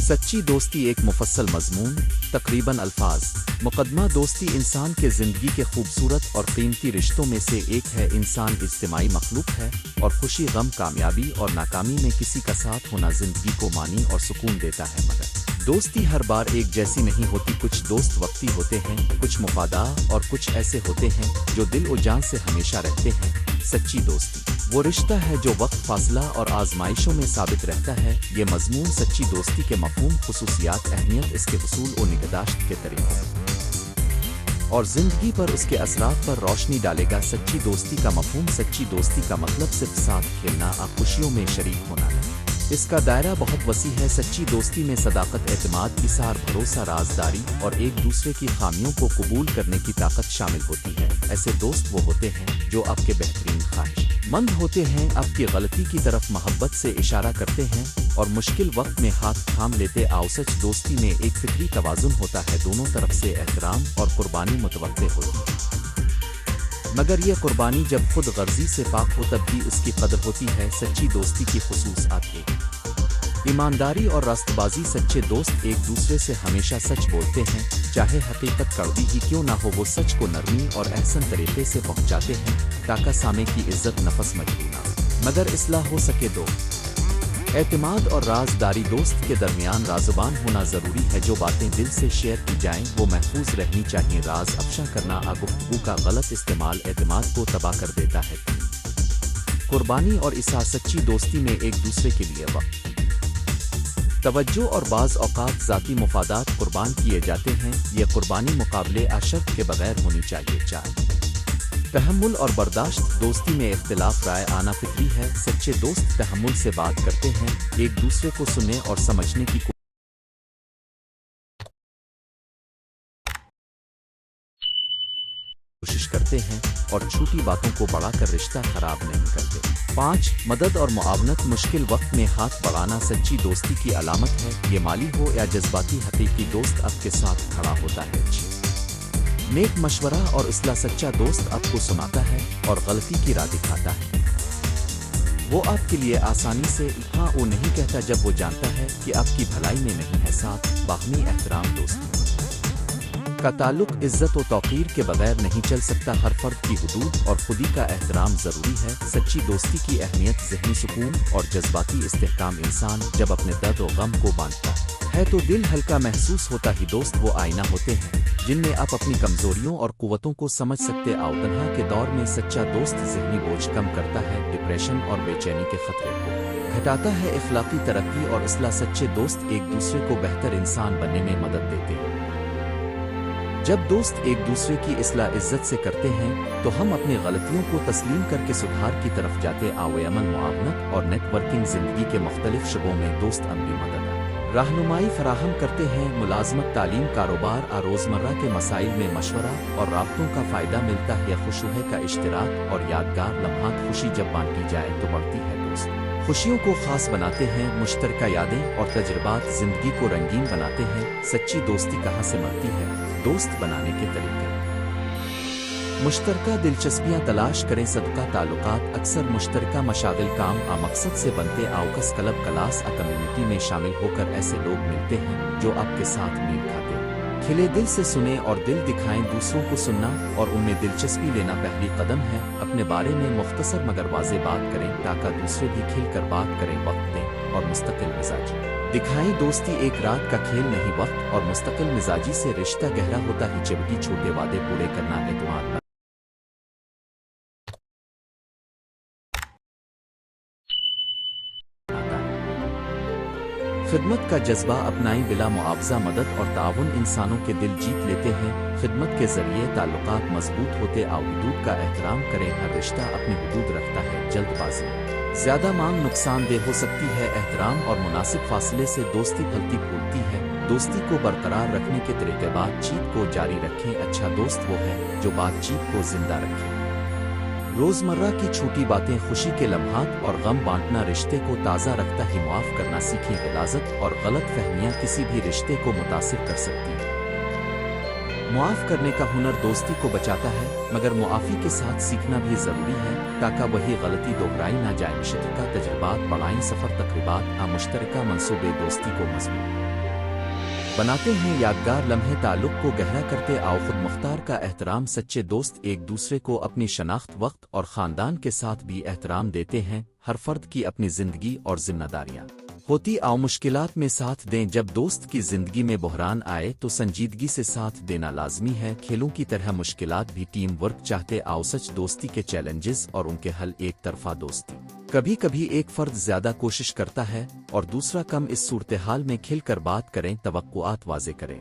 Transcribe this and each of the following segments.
सच्ची दोस्ती एक मुफस्सल मज़मून, तकरीबन अल्फाज। मुकदमा दोस्ती इंसान के ज़िंदगी के खूबसूरत और कीमती रिश्तों में से एक है। इंसान इज्तिमाई मखलूक है और खुशी, गम, कामयाबी और नाकामी में किसी का साथ होना ज़िंदगी को मानी और सुकून देता है। मगर दोस्ती हर बार एक जैसी नहीं होती। कुछ दोस्त वक्ती होते हैं, कुछ मुफादाह और कुछ ऐसे होते हैं जो दिल और जान से हमेशा रहते हैं। सच्ची दोस्ती वो रिश्ता है जो वक्त, फासला और आजमाइशों में साबित रहता है। ये मजमून सच्ची दोस्ती के मफहूम, खुसूसियात, अहमियत, इसके हुसूल और निगहदाश्त के तरीक़ों और ज़िंदगी पर उसके असरात पर रोशनी डालेगा। सच्ची दोस्ती का मफहूम। सच्ची दोस्ती का मतलब सिर्फ साथ खेलना, खुशियों में शरीक होना नहीं। इसका दायरा बहुत वसी है। सच्ची दोस्ती में सदाकत, एतमाद, इसार, भरोसा, राजदारी और एक दूसरे की खामियों को कबूल करने की ताकत शामिल होती है। ऐसे दोस्त वो होते हैं जो आपके बेहतरीन ख्वाहिशमंद होते हैं, आपकी गलती की तरफ मोहब्बत से इशारा करते हैं और मुश्किल वक्त में हाथ थाम लेते। आओ, सच दोस्ती में एक फिक्री तवाज़ुन होता है। दोनों तरफ से एहतराम और कुर्बानी मुतवक्के होती है, मगर यह कुर्बानी जब खुद गर्जी से पाक हो तब भी उसकी कदर होती है। सच्ची दोस्ती की खुसूसियात है ईमानदारी और रास्तबाजी। सच्चे दोस्त एक दूसरे से हमेशा सच बोलते हैं, चाहे हकीकत कड़वी ही क्यों ना हो। वो सच को नरमी और एहसन तरीके से पहुंचाते हैं ताकि सामे की इज्जत नफस मजबूर ना मगर इसलाह हो सके। दो एतमाद और राजदारी। दोस्त के दरमियान राज़ुबान होना ज़रूरी है। जो बातें दिल से शेयर की जाएं वो महफूज रहनी चाहिए। राज अफशा करना, गुफ्तगू का गलत इस्तेमाल एतमाद को तबाह कर देता है। कुर्बानी और इसार। सच्ची दोस्ती में एक दूसरे के लिए वक्त, तवज्जो और बाज़ औक़ात ज़ाती मुफादात कुर्बान किए जाते हैं। यह कुर्बानी मुकाबले शर्त के बगैर होनी चाहिए। चार तहम्मुल और बर्दाश्त। दोस्ती में इख्तिलाफ राय आना फितरी है। सच्चे दोस्त तहम्मुल से बात करते हैं, एक दूसरे को सुनने और समझने की कोशिश करते हैं और छोटी बातों को बढ़ाकर रिश्ता खराब नहीं करते। 5 मदद और मुआवनत। मुश्किल वक्त में हाथ बढ़ाना सच्ची दोस्ती की अलामत है। ये माली हो या जज्बाती, हकीकी दोस्त आपके साथ खड़ा होता है। नेक मशवरा और इसला। सच्चा दोस्त आपको सुनाता है और गलती की राह दिखाता है। वो आपके लिए आसानी से हाँ वो नहीं कहता जब वो जानता है कि आपकी भलाई में नहीं है। साथ बाहमी एहतराम। दोस्ती का ताल्लुक इज्जत और तौकीर के बगैर नहीं चल सकता। हर फर्द की हुदूद और खुदी का एहतराम ज़रूरी है। सच्ची दोस्ती की अहमियत ज़हनी सुकून और जज्बाती इस्तेहकाम। इंसान जब अपने दर्द और गम को बांटता है तो दिल हल्का महसूस होता ही। दोस्त वो आईना होते हैं जिनमें आप अपनी कमजोरियों और कुव्वतों को समझ सकते। आओ, तन्हा के दौर में सच्चा दोस्त ज़हनी बोझ कम करता है, डिप्रेशन और बेचैनी के खतरे को घटाता है, इखलाकी तरक्की और इसलाह। सच्चे दोस्त एक दूसरे को बेहतर इंसान बनने में मदद देते हैं। जब दोस्त एक दूसरे की इसलाह इज्जत से करते हैं तो हम अपनी गलतियों को तस्लीम करके सुधार की तरफ जाते। आओ, अमन, मुआवनत और नेटवर्किंग। जिंदगी के मुख्तलिफ शबों में दोस्त अमली मदद रहनुमाई फराहम करते हैं। मुलाजमत, तालीम, कारोबार, रोज़मर्रा के मसाइल में मशवरा और राब्तों का फ़ायदा मिलता है। खुशूहे का इश्तिराक और यादगार लम्हात। खुशी जब बांटी जाए तो बढ़ती है। दोस्त खुशियों को खास बनाते हैं। मुश्तरका यादें और तजुर्बात ज़िंदगी को रंगीन बनाते हैं। सच्ची दोस्ती कहाँ से बनती है? दोस्त बनाने के तरीके। मुश्तरका दिलचस्पियाँ तलाश करें। सदका ताल्लुकात अक्सर मुश्तरका मशागिल काम मकसद से बनते। आउकस क्लब, क्लास, कम्युनिटी में शामिल होकर ऐसे लोग मिलते हैं जो आपके साथ मील खाते हैं। खिले दिल से सुने और दिल दिखाएं। दूसरों को सुनना और उनमें दिलचस्पी लेना पहली कदम है। अपने बारे में मुख्तसर मगर वाज़ेह बात करें ताकि दूसरे भी खिल कर बात करें। वक्त दें और मुस्तकिल मिजाजी दिखाएं। दोस्ती एक रात का खेल नहीं, वक्त और मुस्तकिल मिजाजी से रिश्ता गहरा होता ही। जबकि छोटे वादे पूरे करना एतमाद खिदमत का जज्बा अपनाएं। बिला मुआवजा मदद और ताउन इंसानों के दिल जीत लेते हैं। खिदमत के जरिए ताल्लुकात मजबूत होते। आओ, हुदूद का एहतराम करें। हर रिश्ता अपनी हुदूद रखता है। जल्दबाजी, ज़्यादा मांग नुकसानदेह हो सकती है। एहतराम और मुनासिब फासले से दोस्ती फलती फूलती है। दोस्ती को बरकरार रखने के तरीके। बातचीत को जारी रखें। अच्छा दोस्त वो है जो बातचीत को जिंदा रखे। रोज़मर्रा की छोटी बातें, खुशी के लम्हात और गम बांटना रिश्ते को ताज़ा रखता ही। मुआफ़ करना सीखें। हिलाजत और गलत फहमियाँ किसी भी रिश्ते को मुतासिर कर सकती हैं। मुआफ़ करने का हुनर दोस्ती को बचाता है, मगर मुआफ़ी के साथ सीखना भी ज़रूरी है ताकि वही गलती दोहराई ना जाए। मुश्तरका तजुर्बात बढ़ाएं। सफ़र, तक़रीबात, मुश्तरका मंसूबे दोस्ती को मजबूत بناتے ہیں یادگار لمحے، تعلق کو گہرا کرتے آؤ خود مختار کا احترام، سچے دوست ایک دوسرے کو اپنی شناخت، وقت اور خاندان کے ساتھ بھی احترام دیتے ہیں۔ ہر فرد کی اپنی زندگی اور ذمہ داریاں ہوتی، آؤ مشکلات میں ساتھ دیں، جب دوست کی زندگی میں بحران آئے تو سنجیدگی سے ساتھ دینا لازمی ہے۔ کھیلوں کی طرح مشکلات بھی ٹیم ورک چاہتے، آؤ سچ دوستی کے چیلنجز اور ان کے حل، ایک طرفہ دوستی کبھی کبھی ایک فرد زیادہ کوشش کرتا ہے اور دوسرا کم، اس صورتحال میں کھل کر بات کریں، توقعات واضح کریں،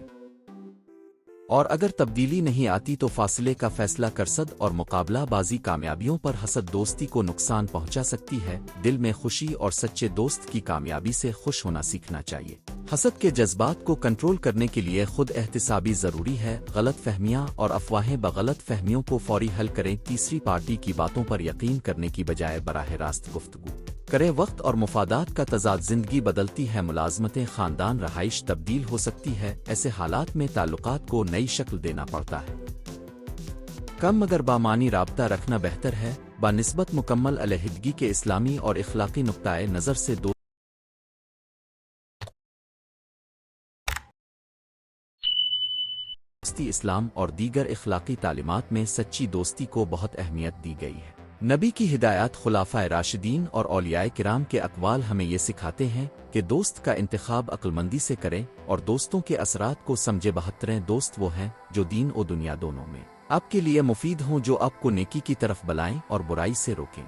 اور اگر تبدیلی نہیں آتی تو فاصلے کا فیصلہ کر صد اور مقابلہ بازی کامیابیوں پر حسد دوستی کو نقصان پہنچا سکتی ہے۔ دل میں خوشی اور سچے دوست کی کامیابی سے خوش ہونا سیکھنا چاہیے۔ حسد کے جذبات کو کنٹرول کرنے کے لیے خود احتسابی ضروری ہے۔ غلط فہمیاں اور افواہیں، بغلط فہمیوں کو فوری حل کریں، تیسری پارٹی کی باتوں پر یقین کرنے کی بجائے براہ راست گفتگو کریں۔ وقت اور مفادات کا تضاد، زندگی بدلتی ہے، ملازمتیں، خاندان، رہائش تبدیل ہو سکتی ہے، ایسے حالات میں تعلقات کو نئی شکل دینا پڑتا ہے۔ کم مگر بامعنی رابطہ رکھنا بہتر ہے، بنسبت مکمل علیحدگی کے۔ اسلامی اور اخلاقی نقطۂ نظر سے دوستی، اسلام اور دیگر اخلاقی تعلیمات میں سچی دوستی کو بہت اہمیت دی گئی ہے۔ نبی کی ہدایات، خلفائے راشدین اور اولیاء کرام کے اقوال ہمیں یہ سکھاتے ہیں کہ دوست کا انتخاب عقلمندی سے کریں اور دوستوں کے اثرات کو سمجھے۔ 72 دوست وہ ہیں جو دین و دنیا دونوں میں آپ کے لیے مفید ہوں، جو آپ کو نیکی کی طرف بلائیں اور برائی سے روکیں۔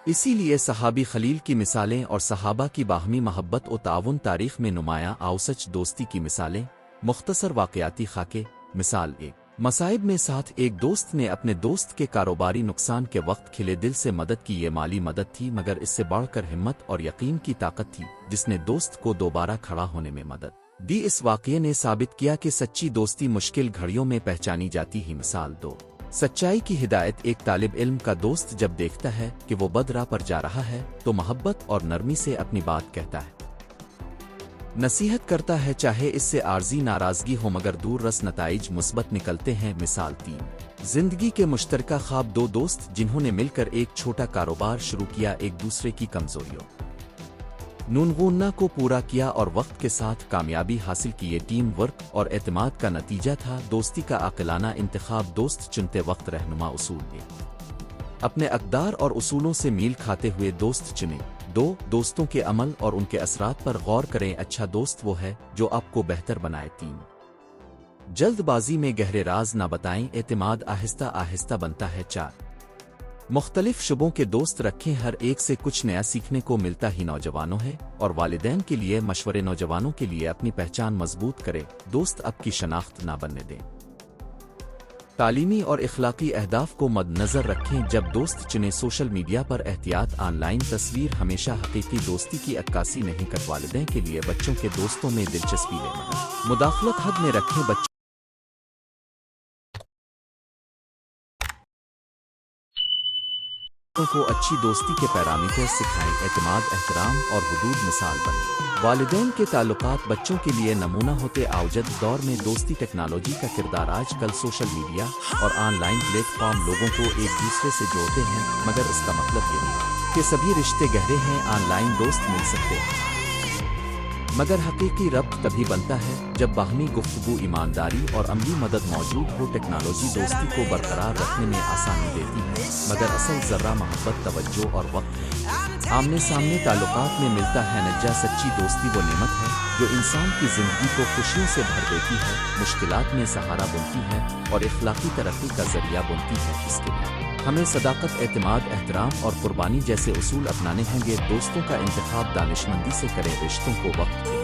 اسی لیے صحابی خلیل کی مثالیں اور صحابہ کی باہمی محبت و تعاون تاریخ میں نمایاں۔ آؤ سچ دوستی کی مثالیں، مختصر واقعاتی خاکے۔ مثال ایک، مصائب میں ساتھ ایک دوست نے اپنے دوست کے کاروباری نقصان کے وقت کھلے دل سے مدد کی۔ یہ مالی مدد تھی، مگر اس سے بڑھ کر ہمت اور یقین کی طاقت تھی جس نے دوست کو دوبارہ کھڑا ہونے میں مدد دی۔ اس واقعے نے ثابت کیا کہ سچی دوستی مشکل گھڑیوں میں پہچانی جاتی ہی۔ مثال دو، سچائی کی ہدایت۔ ایک طالب علم کا دوست جب دیکھتا ہے کہ وہ بد راہ پر جا رہا ہے تو محبت اور نرمی سے اپنی بات کہتا ہے، نصیحت کرتا ہے، چاہے اس سے عارضی ناراضگی ہو مگر دور رس نتائج مثبت نکلتے ہیں۔ مثال تین، زندگی کے مشترکہ خواب۔ دو دوست جنہوں نے مل کر ایک چھوٹا کاروبار شروع کیا، ایک دوسرے کی کمزوریوں نونغونہ کو پورا کیا اور وقت کے ساتھ کامیابی حاصل کی۔ یہ ٹیم ورک اور اعتماد کا نتیجہ تھا۔ دوستی کا عاقلانہ انتخاب، دوست چنتے وقت رہنما اصول دے، اپنے اقدار اور اصولوں سے میل کھاتے ہوئے دوست چنیں۔ دو، دوستوں کے عمل اور ان کے اثرات پر غور کریں، اچھا دوست وہ ہے جو آپ کو بہتر بنائے۔ تین، جلد بازی میں گہرے راز نہ بتائیں، اعتماد آہستہ آہستہ بنتا ہے۔ چار، مختلف شعبوں کے دوست رکھیں، ہر ایک سے کچھ نیا سیکھنے کو ملتا ہی نوجوانوں ہے، اور والدین کے لیے مشورے، نوجوانوں کے لیے اپنی پہچان مضبوط کرے، دوست آپ کی شناخت نہ بننے دیں۔ تعلیمی اور اخلاقی اہداف کو مد نظر رکھیں جب دوست چنیں، سوشل میڈیا پر احتیاط، آن لائن تصویر ہمیشہ حقیقی دوستی کی عکاسی نہیں کرتی۔ والدین کے لیے بچوں کے دوستوں میں دلچسپی لینا، مداخلت حد میں رکھیں، بچوں کو اچھی دوستی کے پیرامیٹر سکھائیں، اعتماد، احترام اور حدود مثال بنیں۔ والدین کے تعلقات بچوں کے لیے نمونہ ہوتے۔ آؤجد دور میں دوستی ٹیکنالوجی کا کردار۔ آج کل سوشل میڈیا اور آن لائن پلیٹ فارم لوگوں کو ایک دوسرے سے جوڑتے ہیں، مگر اس کا مطلب یہ نہیں کہ سبھی رشتے گہرے ہیں۔ آن لائن دوست مل سکتے ہیں، مگر حقیقی ربط تبھی بنتا ہے جب باہمی گفتگو، ایمانداری اور عملی مدد موجود ہو۔ ٹیکنالوجی دوستی کو برقرار رکھنے میں آسانی دیتی ہے، مگر اصل ذرہ محبت، توجہ اور وقت ہے۔ آمنے سامنے تعلقات میں ملتا ہے نتیجہ۔ سچی دوستی وہ نعمت ہے جو انسان کی زندگی کو خوشیوں سے بھر دیتی ہے، مشکلات میں سہارا بنتی ہے اور اخلاقی ترقی کا ذریعہ بنتی ہے۔ اس کے لیے ہمیں صداقت، اعتماد، احترام اور قربانی جیسے اصول اپنانے ہوں گے۔ دوستوں کا انتخاب دانشمندی سے کریں، رشتوں کو وقت دیں،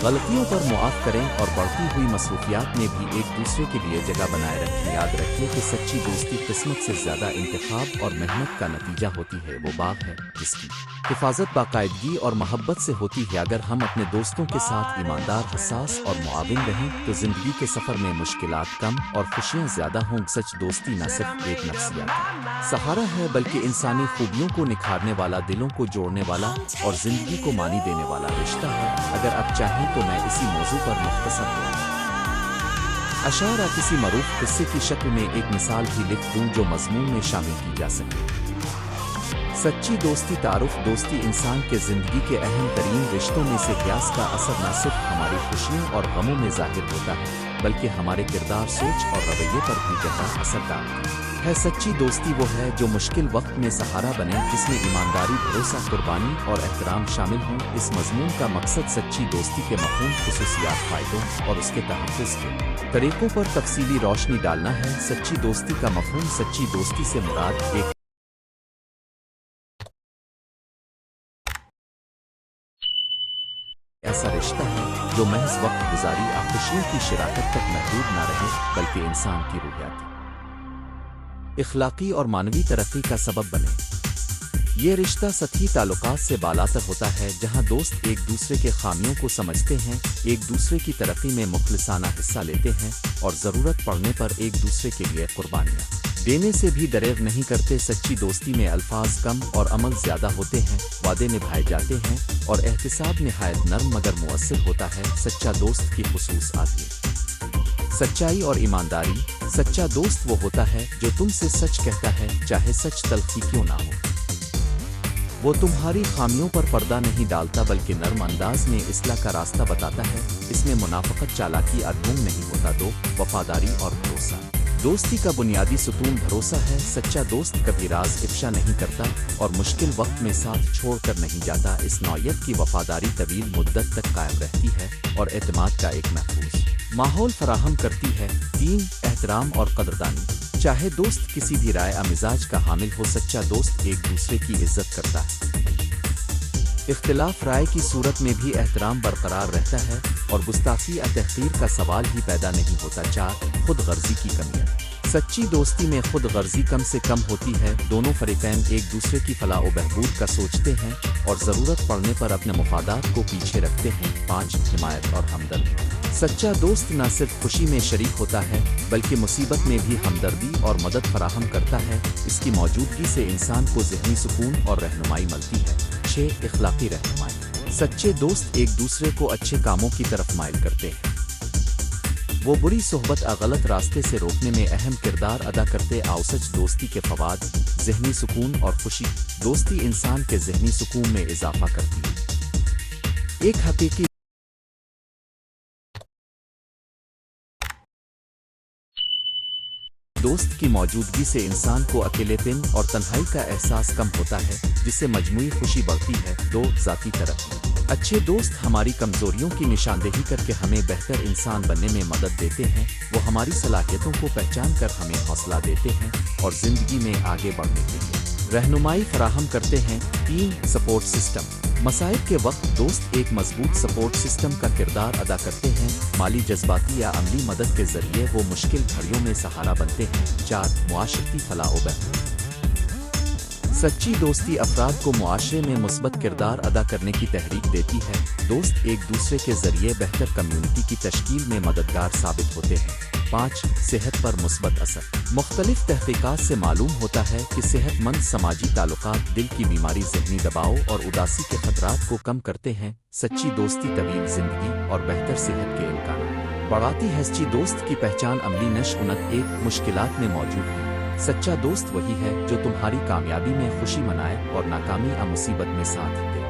غلطیوں پر معاف کریں اور بڑھتی ہوئی مصروفیات میں بھی ایک دوسرے کے لیے جگہ بنائے رکھیں۔ یاد رکھیں کہ سچی دوستی قسمت سے زیادہ انتخاب اور محنت کا نتیجہ ہوتی ہے۔ وہ باغ ہے جس کی حفاظت باقاعدگی اور محبت سے ہوتی ہے۔ اگر ہم اپنے دوستوں کے ساتھ ایماندار، حساس اور معاون رہیں تو زندگی کے سفر میں مشکلات کم اور خوشیاں زیادہ ہوں۔ سچ دوستی نہ صرف ایک نفسیاتی سہارا ہے بلکہ انسانی خوبیوں کو نکھارنے والا، دلوں کو جوڑنے والا اور زندگی کو معنی دینے والا رشتہ ہے۔ اگر آپ چاہیں تو میں اسی موضوع پر مختصر اشعار کسی معروف قصے کی شکل میں ایک مثال بھی لکھ دوں جو مضمون میں شامل کی جا سکے۔ सच्ची दोस्ती तारुफ दोस्ती इंसान के जिंदगी के अहम तरीन रिश्तों में से है। इसका असर न सिर्फ हमारी खुशियों और गमों में जाहिर होता है बल्कि हमारे किरदार, सोच और रवैये पर भी गहरा असर डालता है। सच्ची दोस्ती वो है जो मुश्किल वक्त में सहारा बने, जिसमें ईमानदारी, भरोसा, कुर्बानी और एहतराम शामिल हों। इस मजमून का मकसद सच्ची दोस्ती के मफहूम, खुसूसियात, फायदों और उसके तहफ़्फ़ुज़ के तरीकों पर तफसीली रोशनी डालना है। सच्ची दोस्ती का मफहूम। सच्ची दोस्ती से मुराद एक ऐसा रिश्ता है जो महज वक्त गुजारी या खुशियों की शराकत तक महदूद न रहे बल्कि इंसान की रूहियाती, इखलाकी और मानवी तरक्की का सबब बने। ये रिश्ता सतही ताल्लुकात से बालातर होता है जहां दोस्त एक दूसरे के खामियों को समझते हैं, एक दूसरे की तरक्की में मुखलिसाना हिस्सा लेते हैं और ज़रूरत पड़ने पर एक दूसरे के लिए कुर्बानियाँ देने से भी दरेग नहीं करते। सच्ची दोस्ती में अल्फाज कम और अमल ज़्यादा होते हैं, वादे निभाए जाते हैं और एहतिसाब निहायत नरम मगर मुअस्सिर होता है। सच्चा दोस्त की खुसूसियात है सच्चाई और ईमानदारी। सच्चा दोस्त वो होता है जो तुमसे सच कहता है, चाहे सच तल्खी क्यों ना हो। वो तुम्हारी खामियों पर पर्दा नहीं डालता बल्कि नरम अंदाज में इस्लाह का रास्ता बताता है। इसमें मुनाफकत, चालाकी, अधूम नहीं होता। दो, वफादारी और भरोसा। दोस्ती का बुनियादी सुतून भरोसा है। सच्चा दोस्त कभी राज इफ्शा नहीं करता और मुश्किल वक्त में साथ छोड़कर नहीं जाता। इस नौयत की वफादारी तवील मुद्दत तक कायम रहती है और एतमाद का एक महफूज माहौल फराहम करती है। 3, एहतराम और कदरदानी। चाहे दोस्त किसी भी राय या मिजाज का हामिल हो, सच्चा दोस्त एक दूसरे की इज्जत करता है। इख्तिलाफ राय की सूरत में भी एहतराम बरकरार रहता है और गुस्ताखी या तहकीर का सवाल ही पैदा नहीं होता। 4, खुद गर्जी की कमियाँ। सच्ची दोस्ती में खुद गर्जी कम से कम होती है। दोनों फरीकैन एक दूसरे की फलाह व बहबूद का सोचते हैं और ज़रूरत पड़ने पर अपने मुफादात को पीछे रखते हैं। 5, हिमायत और हमदर्दी। सच्चा दोस्त न सिर्फ खुशी में शरीक होता है बल्कि मुसीबत में भी हमदर्दी और मदद फराहम करता है। इसकी मौजूदगी से इंसान को ज़हनी सुकून और रहनुमाई मिलती है। 6, इखलाकी रहनुमाई। सच्चे दोस्त एक दूसरे को अच्छे कामों की तरफ माइल करते हैं। वो बुरी सोहबत या गलत रास्ते से रोकने में अहम किरदार अदा करते। आओ सच दोस्ती के फवाद, ज़हनी सुकून और खुशी। दोस्ती इंसान के ज़हनी सुकून में इजाफा करती है। एक हकीकी दोस्त की मौजूदगी से इंसान को अकेलेपन और तन्हाई का एहसास कम होता है, जिससे मजमूई खुशी बढ़ती है। 2, ज़ाती तरक्की। अच्छे दोस्त हमारी कमज़ोरियों की निशानदेही करके हमें बेहतर इंसान बनने में मदद देते हैं। वो हमारी सलाहियतों को पहचान कर हमें हौसला देते हैं और ज़िंदगी में आगे बढ़ने के लिए रहनुमाई फराहम करते हैं। 3, सपोर्ट सिस्टम। मसाइब के वक्त दोस्त एक मजबूत सपोर्ट सिस्टम का किरदार अदा करते हैं। माली, जज्बाती या अमली मदद के जरिए वो मुश्किल घड़ियों में सहारा बनते हैं। 4, मुआशरती फलाह व बहबूद। सच्ची दोस्ती अफराद को मुआशरे में मुस्बत किरदार अदा करने की तहरीक देती है। दोस्त एक दूसरे के जरिए बेहतर कम्युनिटी की तश्कील में मददगार साबित होते हैं। 5, सेहत पर मुस्बत असर। मुख्तलिफ तहकीकात से मालूम होता है कि सेहतमंद समाजी ताल्लुकात दिल की बीमारी, ज़हनी दबाव और उदासी के खतरात को कम करते हैं। सच्ची दोस्ती तवील जिंदगी और बेहतर सेहत के इम्कान बढ़ाती है। सच्ची दोस्त की पहचान अमली नशउनत एक मुश्किलात में मौजूद है। सच्चा दोस्त वही है जो तुम्हारी कामयाबी में खुशी मनाए और नाकामी या मुसीबत में साथ दे।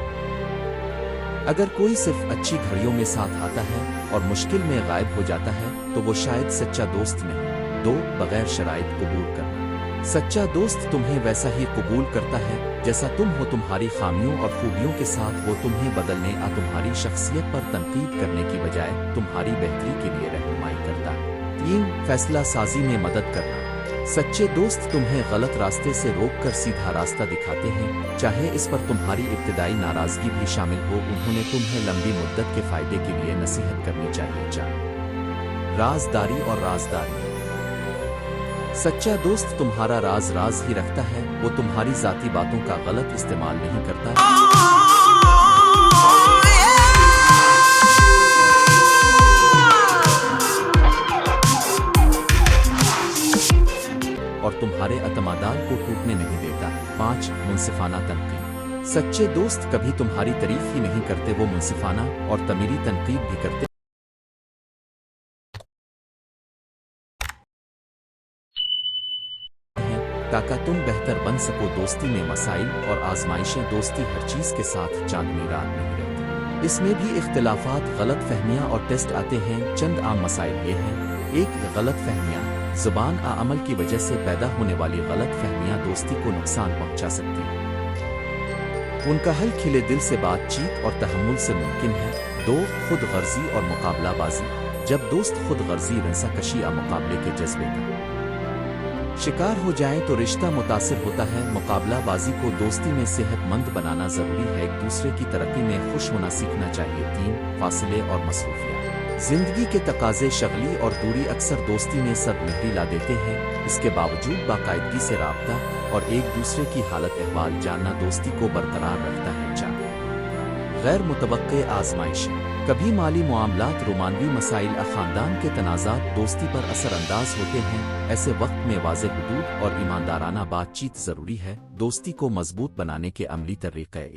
अगर कोई सिर्फ अच्छी घड़ियों में साथ आता है और मुश्किल में गायब हो जाता है तो वो शायद सच्चा दोस्त नहीं। 2, बगैर शराइत कबूल करना। सच्चा दोस्त तुम्हें वैसा ही कबूल करता है जैसा तुम हो। तुम्हारी खामियों और खूबियों के साथ वो तुम्हें बदलने या तुम्हारी शख्सियत पर तनकीद करने की बजाय तुम्हारी बेहतरी के लिए रहनुमाई करता है। 3, फैसला साजी में मदद करना। सच्चे दोस्त तुम्हें गलत रास्ते से रोककर सीधा रास्ता दिखाते हैं, चाहे इस पर तुम्हारी इब्तिदाई नाराजगी भी शामिल हो। उन्होंने तुम्हें लंबी मुद्दत के फायदे के लिए नसीहत करनी चाहिए। राजदारी और राजदारी। सच्चा दोस्त तुम्हारा राज ही रखता है। वो तुम्हारी जाती बातों का गलत इस्तेमाल नहीं करता और तुम्हारे अतमादाल को टूटने नहीं देता। 5, मुंसिफाना तनकीद। सच्चे दोस्त कभी तुम्हारी तारीफ ही नहीं करते, वो मुंसिफाना और तमीरी तनकीद भी करते हैं ताकि तुम बेहतर بہتر بن سکو دوستی میں مسائل اور آزمائشیں دوستی ہر چیز کے ساتھ چاندنی رات نہیں رہتی، اس میں بھی اختلافات غلط فہمیاں اور ٹیسٹ آتے ہیں۔ چند عام مسائل یہ ہیں: ایک غلط فہمیاں، زبان عمل کی وجہ سے پیدا ہونے والی غلط فہمیاں دوستی کو نقصان پہنچا سکتی ہیں، ان کا حل کھلے دل سے بات چیت اور تحمل سے ممکن ہے۔ دو خود غرضی اور مقابلہ بازی، جب دوست خود غرضی رنسا کشی یا مقابلے کے جذبے کا شکار ہو جائیں تو رشتہ متاثر ہوتا ہے۔ مقابلہ بازی کو دوستی میں صحت مند بنانا ضروری ہے، ایک دوسرے کی ترقی میں خوش ہونا سیکھنا چاہیے۔ تین فاصلے اور مصروفیات، زندگی کے تقاضے، شغلی اور دوری اکثر دوستی میں صد مہری لا دیتے ہیں، اس کے باوجود باقاعدگی سے رابطہ اور ایک دوسرے کی حالت احوال جاننا دوستی کو برقرار رکھتا ہے۔ چار غیر متوقع آزمائشیں، کبھی مالی معاملات، رومانوی مسائل یا خاندان کے تنازعات دوستی پر اثر انداز ہوتے ہیں، ایسے وقت میں واضح حدود اور ایماندارانہ بات چیت ضروری ہے۔ دوستی کو مضبوط بنانے کے عملی طریقے: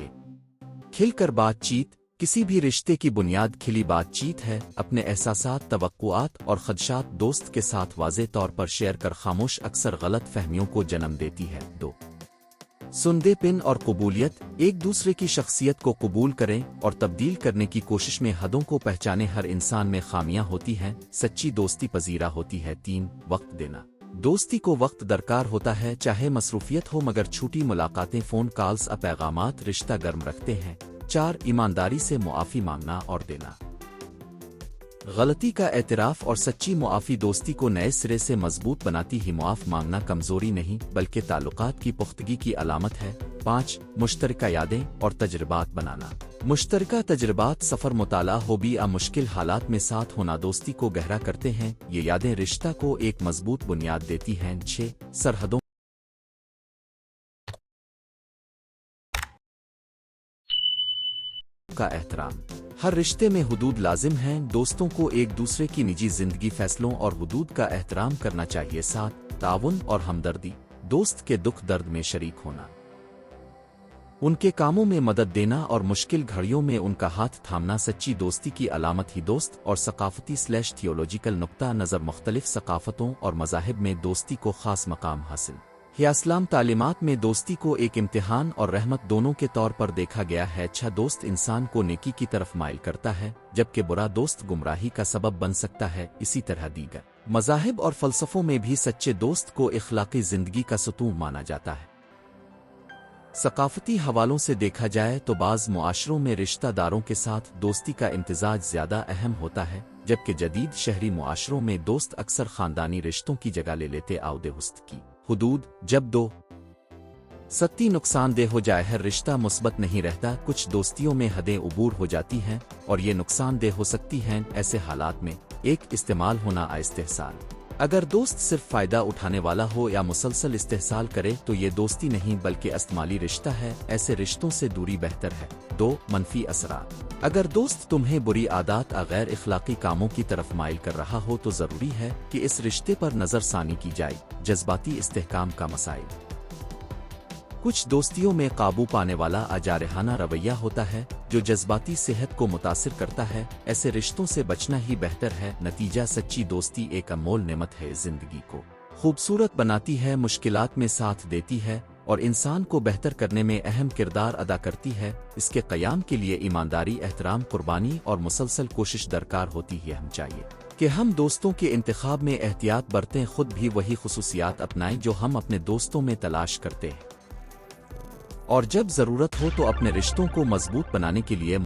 کھل کر بات چیت، کسی بھی رشتے کی بنیاد کھلی بات چیت ہے۔ اپنے احساسات، توقعات اور خدشات دوست کے ساتھ واضح طور پر شیئر کر خاموش اکثر غلط فہمیوں کو جنم دیتی ہے۔ دو سندے پن اور قبولیت، ایک دوسرے کی شخصیت کو قبول کریں اور تبدیل کرنے کی کوشش میں حدوں کو پہچانے۔ ہر انسان میں خامیاں ہوتی ہیں، سچی دوستی پذیرا ہوتی ہے۔ تین وقت دینا، دوستی کو وقت درکار ہوتا ہے، چاہے مصروفیت ہو مگر چھوٹی ملاقاتیں، فون کالز اور پیغامات رشتہ گرم رکھتے ہیں۔ چار ایمانداری سے معافی مانگنا اور دینا، غلطی کا اعتراف اور سچی معافی دوستی کو نئے سرے سے مضبوط بناتی ہے۔ معاف مانگنا کمزوری نہیں بلکہ تعلقات کی پختگی کی علامت ہے۔ پانچ مشترکہ یادیں اور تجربات بنانا، مشترکہ تجربات، سفر، مطالعہ، ہابی یا مشکل حالات میں ساتھ ہونا دوستی کو گہرا کرتے ہیں، یہ یادیں رشتہ کو ایک مضبوط بنیاد دیتی ہیں۔ چھ سرحدوں کا احترام، ہر رشتے میں حدود لازم ہیں، دوستوں کو ایک دوسرے کی نجی زندگی، فیصلوں اور حدود کا احترام کرنا چاہیے۔ ساتھ تعاون اور ہمدردی، دوست کے دکھ درد میں شریک ہونا، ان کے کاموں میں مدد دینا اور مشکل گھڑیوں میں ان کا ہاتھ تھامنا سچی دوستی کی علامت ہی۔ دوست اور ثقافتی تھیولوجیکل نقطہ نظر، مختلف ثقافتوں اور مذاہب میں دوستی کو خاص مقام حاصل ہے۔ اسلام تعلیمات میں دوستی کو ایک امتحان اور رحمت دونوں کے طور پر دیکھا گیا ہے۔ اچھا دوست انسان کو نیکی کی طرف مائل کرتا ہے جبکہ برا دوست گمراہی کا سبب بن سکتا ہے۔ اسی طرح دیگر مذاہب اور فلسفوں میں بھی سچے دوست کو اخلاقی زندگی کا ستون مانا جاتا ہے۔ ثقافتی حوالوں سے دیکھا جائے تو بعض معاشروں میں رشتہ داروں کے ساتھ دوستی کا امتزاج زیادہ اہم ہوتا ہے، جبکہ جدید شہری معاشروں میں دوست اکثر خاندانی رشتوں کی جگہ لے لیتے۔ آودہست کی حدود، جب دو ستی نقصان دہ ہو جائے ہر رشتہ مثبت نہیں رہتا۔ کچھ دوستیوں میں حدیں عبور ہو جاتی ہیں اور یہ نقصان دہ ہو سکتی ہیں۔ ایسے حالات میں ایک استعمال ہونا استحصال، اگر دوست صرف فائدہ اٹھانے والا ہو یا مسلسل استحصال کرے تو یہ دوستی نہیں بلکہ استعمالی رشتہ ہے، ایسے رشتوں سے دوری بہتر ہے۔ دو منفی اثرات، اگر دوست تمہیں بری عادات یا غیر اخلاقی کاموں کی طرف مائل کر رہا ہو تو ضروری ہے کہ اس رشتے پر نظر ثانی کی جائے۔ جذباتی استحکام کا مسائل، کچھ دوستیوں میں قابو پانے والا جارحانہ رویہ ہوتا ہے جو جذباتی صحت کو متاثر کرتا ہے، ایسے رشتوں سے بچنا ہی بہتر ہے۔ نتیجہ، سچی دوستی ایک انمول نعمت ہے، زندگی کو خوبصورت بناتی ہے، مشکلات میں ساتھ دیتی ہے اور انسان کو بہتر کرنے میں اہم کردار ادا کرتی ہے۔ اس کے قیام کے لیے ایمانداری، احترام، قربانی اور مسلسل کوشش درکار ہوتی ہے۔ ہم چاہیے کہ ہم دوستوں کے انتخاب میں احتیاط برتیں، خود بھی وہی خصوصیات اپنائیں جو ہم اپنے دوستوں میں تلاش کرتے ہیں، اور جب ضرورت ہو تو اپنے رشتوں کو مضبوط بنانے کے لیے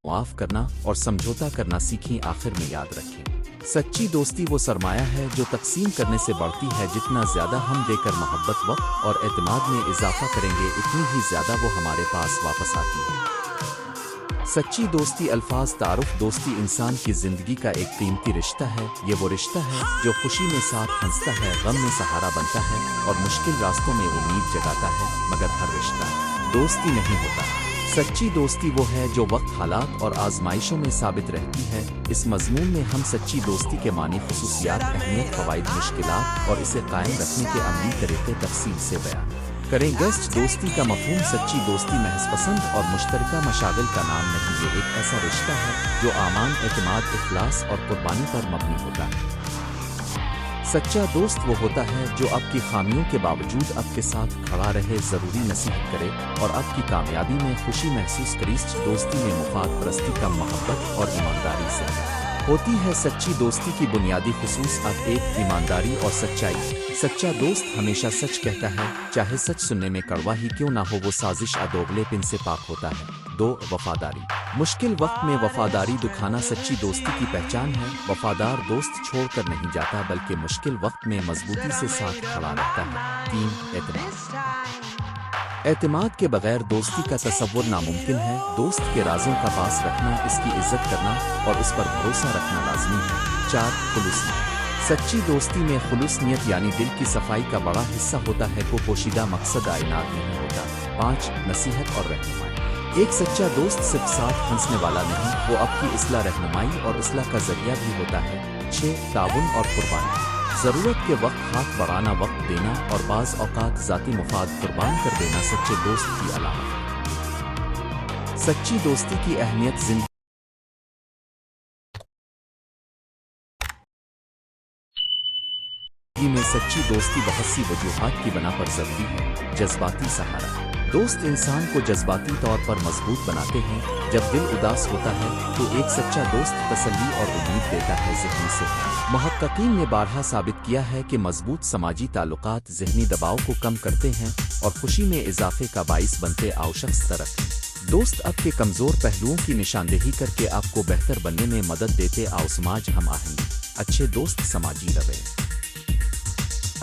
معاف کرنا اور سمجھوتا کرنا سیکھیں۔ آخر میں یاد رکھیں، سچی دوستی وہ سرمایہ ہے جو تقسیم کرنے سے بڑھتی ہے۔ جتنا زیادہ ہم دے کر محبت، وقت اور اعتماد میں اضافہ کریں گے اتنی ہی زیادہ وہ ہمارے پاس واپس آتی ہے۔ سچی دوستی الفاظ تعارف، دوستی انسان کی زندگی کا ایک قیمتی رشتہ ہے۔ یہ وہ رشتہ ہے جو خوشی میں ساتھ ہنستا ہے، غم میں سہارا بنتا ہے اور مشکل راستوں میں امید جگاتا ہے، مگر ہر رشتہ دوستی نہیں ہوتا۔ سچی دوستی وہ ہے جو وقت، حالات اور آزمائشوں میں ثابت رہتی ہے۔ اس مضمون میں ہم سچی دوستی کے معنی، خصوصیات، اہمیت، فوائد، مشکلات اور اسے قائم رکھنے کے عملی طریقے تفصیل سے بیان करें। गेस्ट दोस्ती का मफहूम सच्ची दोस्ती महज पसंद और मुश्तरका मशागिल का नाम नहीं, ये एक ऐसा रिश्ता है जो आमान, एतमाद, इखलास और कुर्बानी पर मबनी होता है। सच्चा दोस्त वो होता है जो आपकी खामियों के बावजूद आपके साथ खड़ा रहे, ज़रूरी नसीहत करे और आपकी कामयाबी में खुशी महसूस करे। दोस्ती में मुफाद परस्ती कम, मोहब्बत और ईमानदारी से होती है। सच्ची दोस्ती की बुनियादी खुसूस आप एक, ईमानदारी और सच्चाई। सच्चा दोस्त हमेशा सच कहता है, चाहे सच सुनने में कड़वा ही क्यों ना हो। वो साजिश अदोगलेपन से पाक होता है। 2. वफादारी। मुश्किल वक्त में वफादारी दिखाना सच्ची दोस्ती की पहचान है। वफादार दोस्त छोड़कर नहीं जाता बल्कि मुश्किल वक्त में मजबूती से साथ खड़ा रहता है। 3. एतमाद। एतमाद के बगैर दोस्ती का तसव्वुर नामुमकिन है। दोस्त के राजों का पास रखना, इसकी इज्जत करना और उस पर भरोसा रखना लाजमी है। 4. खुलूसियत। सच्ची दोस्ती में खुलूसियत यानी दिल की सफाई का बड़ा हिस्सा होता है। को पोशीदा मकसद आइनाद नहीं होता। 5. नसीहत और रहनुमाई। एक सच्चा दोस्त सिर्फ साथ हंसने वाला नहीं, वो आपकी इस्लाह, रहनुमाई और इस्लाह का जरिया भी होता है। 6. ताउन और कुर्बानी। ज़रूरत के वक्त हाथ बढ़ाना, वक्त देना और बाज़ औक़ात ज़ाती मुफाद कुर्बान कर देना सच्चे दोस्त की अलामत है। सच्ची दोस्ती की अहमियत जिंदगी में सच्ची दोस्ती बहुत सी वजूहात की बना पर ज़रूरी है। जज्बाती सहारा। दोस्त इंसान को जज्बाती तौर पर मजबूत बनाते हैं। जब दिल उदास होता है तो एक सच्चा दोस्त तसल्ली और उम्मीद देता है। ज़हनी से मुहक्किकीन ने बारहा साबित किया है कि मजबूत समाजी ताल्लुकात ज़हनी दबाव को कम करते हैं और खुशी में इजाफे का बाइस बनते। आओ शख्स तरक्की। दोस्त आपके कमज़ोर पहलुओं की निशानदेही करके आपको बेहतर बनने में मदद देते। आओ समाज हम आहंगी। अच्छे दोस्त समाजी रवैये,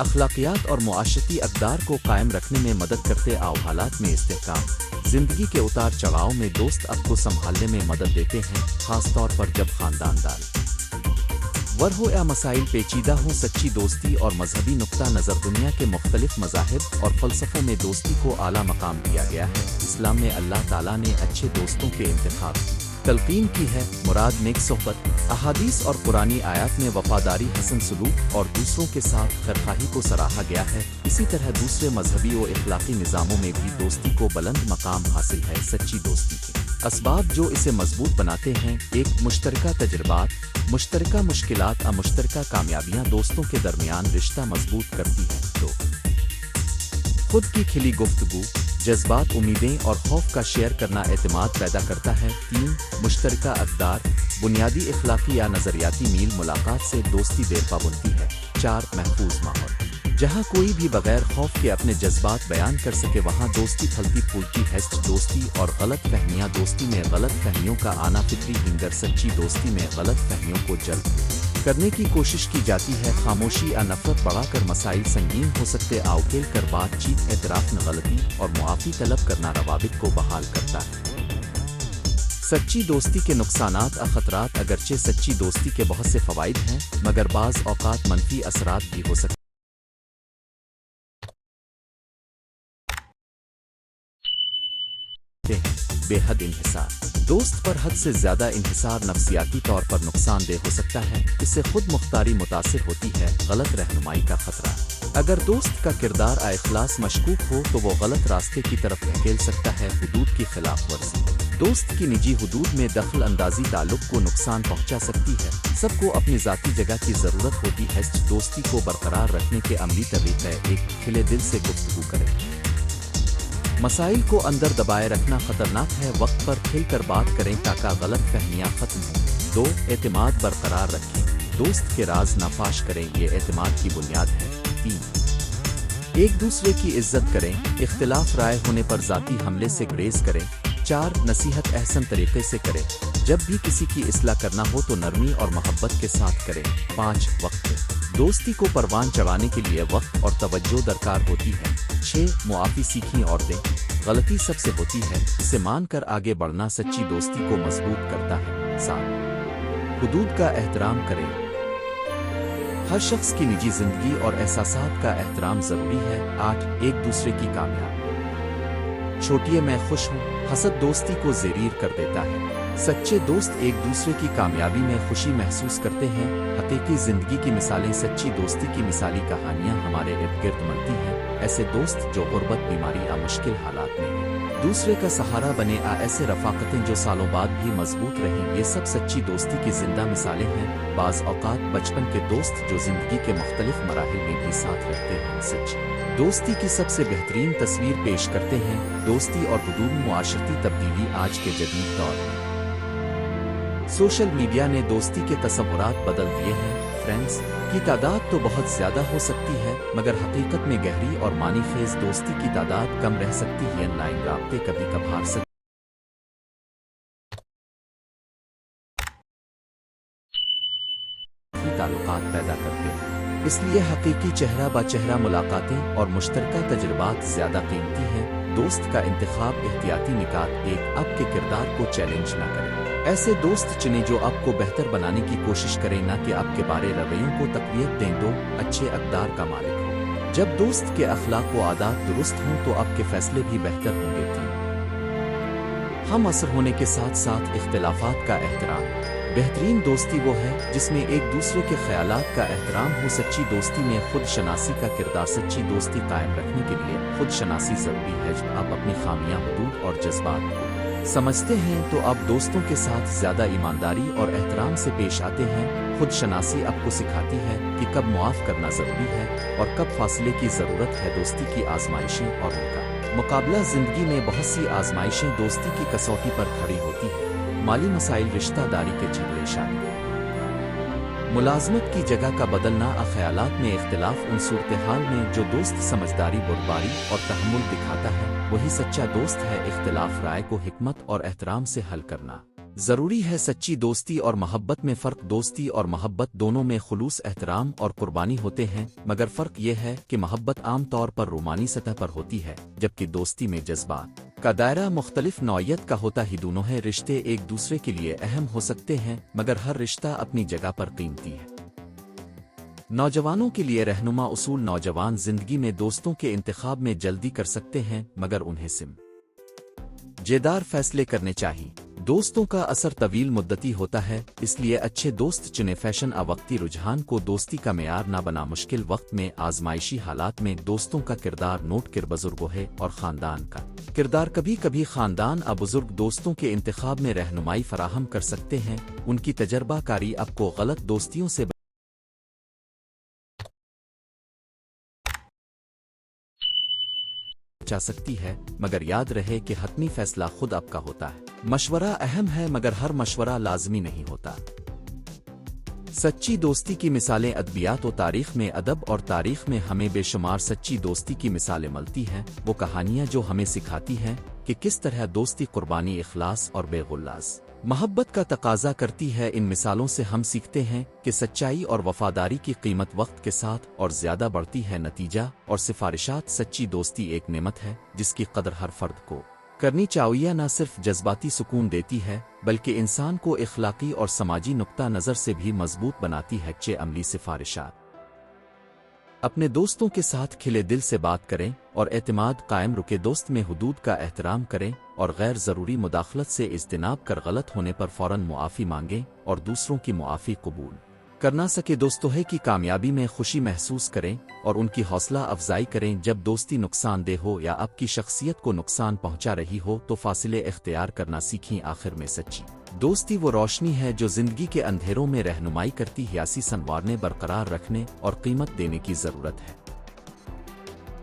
अखलाकियात और मुआशरती अक़दार को कायम रखने में मदद करते। आओ हालात में इस्तेहकाम। ज़िंदगी के उतार चढ़ाव में दोस्त आपको संभालने में मदद देते हैं, ख़ास तौर पर जब ख़ानदान दाल वर हो या मसाइल पेचीदा हों। सच्ची दोस्ती और मजहबी नुक्ता नज़र। दुनिया के मुख्तलिफ मज़ाहिब और फ़लसफ़ों में दोस्ती को आला मकाम दिया गया है। इस्लाम में अल्लाह ताला ने अच्छे दोस्तों के इंतखाब तलकीन की है। मुराद नेक सोहबत। अहादीस और पुरानी आयात में वफादारी, हसन सलूक और दूसरों के साथ खैरखाही को सराहा गया है। इसी तरह दूसरे मजहबी और इखलाकी निज़ामों में भी दोस्ती को बुलंद मकाम हासिल है। सच्ची दोस्ती के असबाब जो इसे मजबूत बनाते हैं। 1. मुश्तरका तजुर्बात, मुश्तरका मुश्किलात और मुश्तरका कामयाबियाँ दोस्तों के दरमियान रिश्ता मजबूत करती हैं। 2. खुद की खिली गुफ्तगू, जज्बात, उम्मीदें और खौफ का शेयर करना एतमाद पैदा करता है। 3. मुश्तरका अक़दार, बुनियादी इखलाकी या नज़रियाती मील मुलाकात से दोस्ती देरपा बनती है। 4. महफूज माहौल, जहाँ कोई भी बगैर खौफ के अपने जज्बात बयान कर सके वहाँ दोस्ती फलती फूलती है। दोस्ती और गलत फहमियाँ। दोस्ती में गलत फहमियों का आना फितरी हिंगर। सच्ची दोस्ती में गलत फहमियों को जल्द करने की कोशिश की जाती है। खामोशी या नफरत बढ़ाकर मसाइल संगीन हो सकते। आओ खेल कर बातचीत, एतराफ़ न गलती और मुआफ़ी तलब करना रवाबित को बहाल करता है। सच्ची दोस्ती के नुकसानात और ख़तरात। अगरचे सच्ची दोस्ती के बहुत से फ़वाइद हैं मगर बाज़ औक़ात मनफी असरात भी हो सकते हैं। बेहद इन्हिसार। दोस्त पर हद से ज़्यादा इन्हिसार नफ्सियाती तौर पर नुकसानदेह हो सकता है। इससे खुद मुख्तारी मुतासिर होती है। गलत रहनुमाई का खतरा। अगर दोस्त का किरदार इखलास मशकूक हो तो वो गलत रास्ते की तरफ धकेल सकता है। हुदूद की खिलाफ वर्जी। दोस्त की निजी हुदूद में दखल अंदाजी ताल्लुक को नुकसान पहुंचा सकती है। सबको अपनी ज़ाती जगह की ज़रूरत होती है। दोस्ती को बरकरार रखने के अमली तरीक़े। 1. खिले दिल से गुफ्तगू करें। मसाइल को अंदर दबाए रखना खतरनाक है। वक्त पर खिलकर बात करें ताकि गलत फहमियाँ ख़त्म हों। 2. एतमाद बरकरार रखें। दोस्त के राज नाफाश करें, ये एतमाद की बुनियाद है। 3. एक दूसरे की इज्जत करें। इख्तिलाफ राय होने पर ज़ाती हमले से गुरेज करें। 4. नसीहत अहसन तरीक़े से करें। जब भी किसी की इस्लाह करना हो तो नरमी और मोहब्बत के साथ करें। 5. वक्त। दोस्ती को परवान चढ़ाने के लिए वक्त और तवज्जो दरकार होती है। 6. मुआफ़ी सीखें और दें। गलती सबसे होती है, इसे मान कर आगे बढ़ना सच्ची दोस्ती को मजबूत करता है। 7. हुदूद का एहतराम करें। हर शख्स की निजी ज़िंदगी और एहसासात का एहतराम ज़रूरी है। 8. एक दूसरे की कामयाबी छोटिए मैं खुश हूँ। हसद दोस्ती को ज़ेरीर कर देता है। सच्चे दोस्त एक दूसरे की कामयाबी में खुशी महसूस करते हैं। हकीकी ज़िंदगी की मिसालें। सच्ची दोस्ती की मिसाली कहानियाँ हमारे इर्द गिर्द मिलती हैं। ایسے دوست جو غربت بیماری یا مشکل حالات میں ہیں دوسرے کا سہارا بنے ایسے رفاقتیں جو سالوں بعد بھی مضبوط رہیں، یہ سب سچی دوستی کی زندہ مثالیں ہیں۔ بعض اوقات بچپن کے دوست جو زندگی کے مختلف مراحل میں بھی ساتھ رہتے ہیں سچی دوستی کی سب سے بہترین تصویر پیش کرتے ہیں۔ دوستی اور بدون معاشرتی تبدیلی آج کے جدید دور میں سوشل میڈیا نے دوستی کے تصورات بدل دیے ہیں۔ فرینڈز کی تعداد تو بہت زیادہ ہو سکتی ہے، مگر حقیقت میں گہری اور معنی خیز دوستی کی تعداد کم رہ سکتی ہے۔ آن لائن رابطے کبھی کبھار تعلقات پیدا کرتے ہیں، اس لیے حقیقی چہرہ با چہرہ ملاقاتیں اور مشترکہ تجربات زیادہ قیمتی ہیں۔ دوست کا انتخاب احتیاطی نکات ایک آپ کے کردار کو چیلنج نہ کرے۔ ایسے دوست چنیں جو آپ کو بہتر بنانے کی کوشش کریں، نہ کہ آپ کے بارے رویوں کو تقویت دیں۔ دو اچھے اقدار کا مالک ہو۔ جب دوست کے اخلاق و عادات درست ہوں تو آپ کے فیصلے بھی بہتر ہوں گے۔ ہم عصر ہونے کے ساتھ ساتھ اختلافات کا احترام۔ بہترین دوستی وہ ہے جس میں ایک دوسرے کے خیالات کا احترام ہو۔ سچی دوستی میں خود شناسی کا کردار۔ سچی دوستی قائم رکھنے کے لیے خود شناسی ضروری ہے۔ جب آپ اپنی خامیاں، حدود اور جذبات کو سمجھتے ہیں تو آپ دوستوں کے ساتھ زیادہ ایمانداری اور احترام سے پیش آتے ہیں۔ خود شناسی آپ کو سکھاتی ہے کہ کب معاف کرنا ضروری ہے اور کب فاصلے کی ضرورت ہے۔ دوستی کی آزمائشیں اور ان کا مقابلہ۔ زندگی میں بہت سی آزمائشیں دوستی کی کسوٹی پر کھڑی ہوتی ہیں۔ مالی مسائل، رشتہ داری کے جھگڑے، شادی، ملازمت کی جگہ کا بدلنا، خیالات میں اختلاف۔ ان صورتحال میں جو دوست سمجھداری، بردباری اور تحمل دکھاتا ہے وہی سچا دوست ہے۔ اختلاف رائے کو حکمت اور احترام سے حل کرنا ضروری ہے۔ سچی دوستی اور محبت میں فرق۔ دوستی اور محبت دونوں میں خلوص، احترام اور قربانی ہوتے ہیں، مگر فرق یہ ہے کہ محبت عام طور پر رومانی سطح پر ہوتی ہے، جبکہ دوستی میں جذبات کا دائرہ مختلف نوعیت کا ہوتا ہی۔ دونوں ہیں رشتے ایک دوسرے کے لیے اہم ہو سکتے ہیں، مگر ہر رشتہ اپنی جگہ پر قیمتی ہے۔ نوجوانوں کے لیے رہنما اصول۔ نوجوان زندگی میں دوستوں کے انتخاب میں جلدی کر سکتے ہیں، مگر انہیں سمجھدار فیصلے کرنے چاہیے۔ دوستوں کا اثر طویل مدتی ہوتا ہے، اس لیے اچھے دوست چنیں۔ فیشن وقتی رجحان کو دوستی کا معیار نہ بنا۔ مشکل وقت میں، آزمائشی حالات میں دوستوں کا کردار نوٹ کر۔ بزرگوں ہے اور خاندان کا کردار۔ کبھی کبھی خاندان بزرگ دوستوں کے انتخاب میں رہنمائی فراہم کر سکتے ہیں۔ ان کی تجربہ کاری آپ کو غلط دوستیوں سے بچا سکتی ہے، مگر یاد رہے کہ حتمی فیصلہ خود آپ کا ہوتا ہے۔ مشورہ اہم ہے، مگر ہر مشورہ لازمی نہیں ہوتا۔ سچی دوستی کی مثالیں ادبیات و تاریخ میں۔ ادب اور تاریخ میں ہمیں بے شمار سچی دوستی کی مثالیں ملتی ہیں۔ وہ کہانیاں جو ہمیں سکھاتی ہیں کہ کس طرح دوستی قربانی، اخلاص اور بے غلاظ محبت کا تقاضا کرتی ہے۔ ان مثالوں سے ہم سیکھتے ہیں کہ سچائی اور وفاداری کی قیمت وقت کے ساتھ اور زیادہ بڑھتی ہے۔ نتیجہ اور سفارشات۔ سچی دوستی ایک نعمت ہے جس کی قدر ہر فرد کو کرنی چاہیے۔ نہ صرف جذباتی سکون دیتی ہے بلکہ انسان کو اخلاقی اور سماجی نقطہ نظر سے بھی مضبوط بناتی ہے۔ اچھے عملی سفارشات۔ اپنے دوستوں کے ساتھ کھلے دل سے بات کریں اور اعتماد قائم رکھیں۔ دوست میں حدود کا احترام کریں اور غیر ضروری مداخلت سے اجتناب کر۔ غلط ہونے پر فوراً معافی مانگیں اور دوسروں کی معافی قبول کرنا سکے۔ دوستوں کی کامیابی میں خوشی محسوس کریں اور ان کی حوصلہ افزائی کریں۔ جب دوستی نقصان دہ ہو یا آپ کی شخصیت کو نقصان پہنچا رہی ہو تو فاصلے اختیار کرنا سیکھیں۔ آخر میں سچی دوستی وہ روشنی ہے جو زندگی کے اندھیروں میں رہنمائی کرتی ہے۔ سیاسی سنوارنے، برقرار رکھنے اور قیمت دینے کی ضرورت ہے۔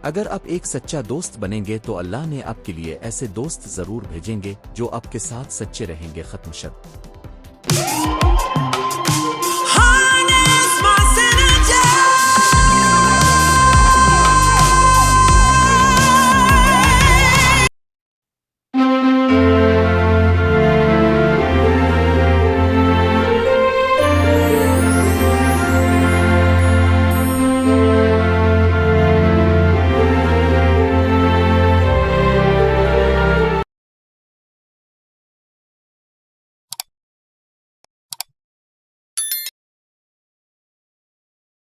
اگر آپ ایک سچا دوست بنیں گے تو اللہ نے آپ کے لیے ایسے دوست ضرور بھیجیں گے جو آپ کے ساتھ سچے رہیں گے۔ ختم شد۔